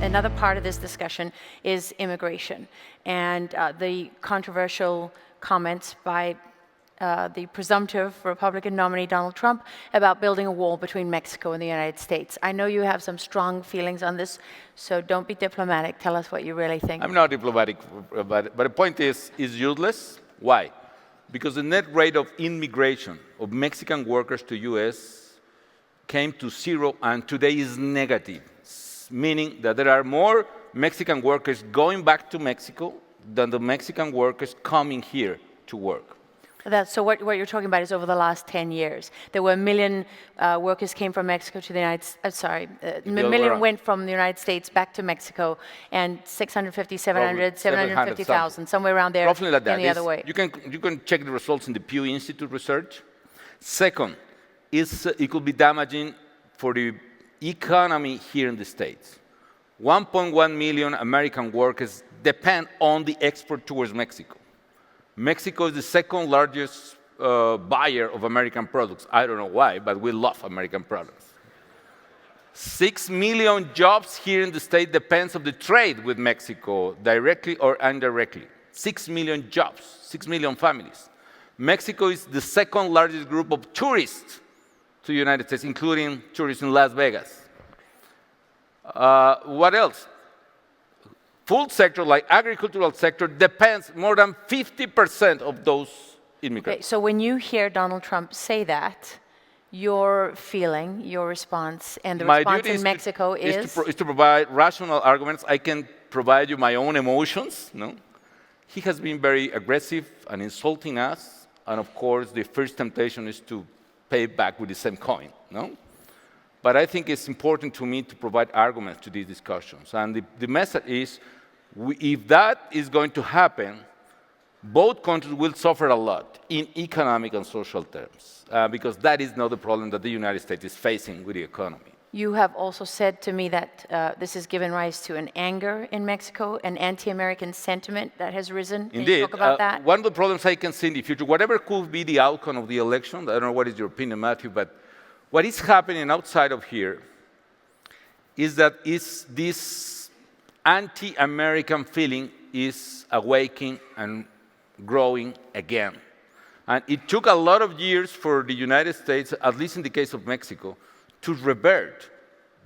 another part of this discussion is immigration and the controversial comments by the presumptive Republican nominee Donald Trump about building a wall between Mexico and the United States. I know you have some strong feelings on this, so don't be diplomatic. Tell us what you really think. I'm not diplomatic, but the point is useless. Why? Because the net rate of immigration of Mexican workers to U.S. came to zero and today is negative, meaning that there are more Mexican workers going back to Mexico than the Mexican workers coming here to work. So what you're talking about is over the last 10 years. There were 1 million workers came from Mexico to the United States, a million went from the United States back to Mexico, and 650, 700, 750,000, somewhere around there, roughly like that. The other way. You can check the results in the Pew Institute research. Second, it could be damaging for the economy here in the States. 1.1 million American workers depend on the export towards Mexico. Mexico is the second largest buyer of American products. I don't know why, but we love American products. 6 million jobs here in the state depends on the trade with Mexico, directly or indirectly. 6 million jobs, 6 million families. Mexico is the second largest group of tourists to the United States, including tourists in Las Vegas. What else? Food sector, like agricultural sector, depends more than 50% of those immigrants. Okay, so when you hear Donald Trump say that, your feeling, your response, and the response in Mexico is to provide rational arguments. I can provide you my own emotions. No, he has been very aggressive and insulting us, and of course, the first temptation is to pay back with the same coin. No. But I think it's important to me to provide arguments to these discussions. And the message is, if that is going to happen, both countries will suffer a lot in economic and social terms, because that is not the problem that the United States is facing with the economy. You have also said to me that this has given rise to an anger in Mexico, an anti-American sentiment that has risen. Can Indeed. you talk about that? One of the problems I can see in the future, whatever could be the outcome of the election, I don't know what is your opinion, Matthew, but what is happening outside of here is that this anti-American feeling is awakening and growing again. And it took a lot of years for the United States, at least in the case of Mexico, to revert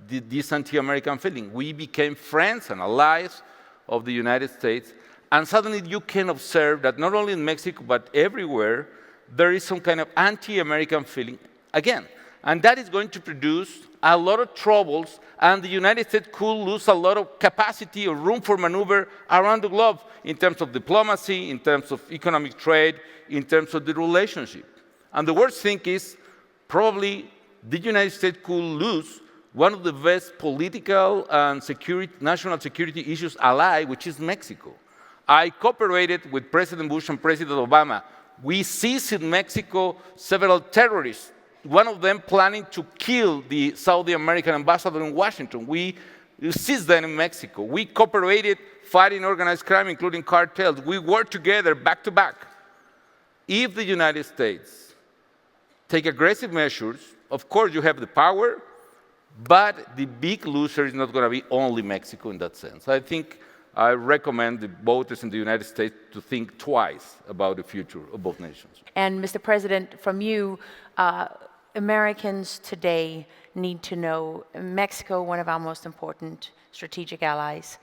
this anti-American feeling. We became friends and allies of the United States, and suddenly you can observe that not only in Mexico, but everywhere, there is some kind of anti-American feeling again. And that is going to produce a lot of troubles, and the United States could lose a lot of capacity or room for maneuver around the globe in terms of diplomacy, in terms of economic trade, in terms of the relationship. And the worst thing is, probably the United States could lose one of the best political and national security issues ally, which is Mexico. I cooperated with President Bush and President Obama. We seized in Mexico several terrorists, one of them planning to kill the Saudi American ambassador in Washington. We seized them in Mexico. We cooperated fighting organized crime, including cartels. We worked together back to back. If the United States take aggressive measures, of course you have the power, but the big loser is not going to be only Mexico in that sense. I think I recommend the voters in the United States to think twice about the future of both nations. And Mr. President, from you, Americans today need to know Mexico, one of our most important strategic allies.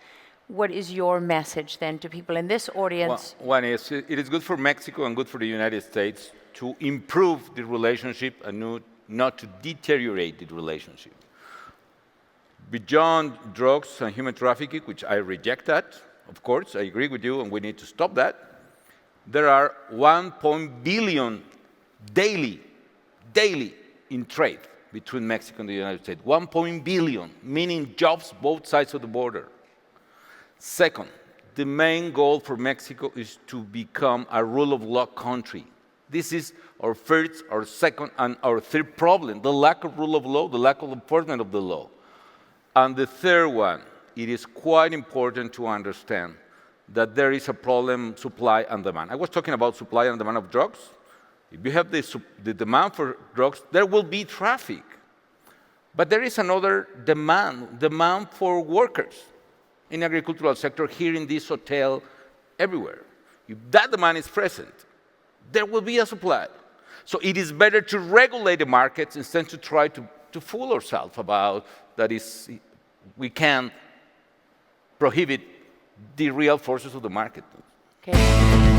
What is your message then to people in this audience? One is, it is good for Mexico and good for the United States to improve the relationship and not to deteriorate the relationship. Beyond drugs and human trafficking, which I reject that, of course, I agree with you, and we need to stop that. There are 1 billion daily in trade between Mexico and the United States. 1 billion, meaning jobs both sides of the border. Second, the main goal for Mexico is to become a rule of law country. This is our first, our second, and our third problem, the lack of rule of law, the lack of enforcement of the law. And the third one, it is quite important to understand that there is a problem, supply and demand. I was talking about supply and demand of drugs. If you have the demand for drugs, there will be traffic. But there is another demand for workers. in the agricultural sector, here in this hotel, everywhere. If that demand is present, there will be a supply. So it is better to regulate the markets instead to try to fool ourselves about that we can prohibit the real forces of the market. Okay.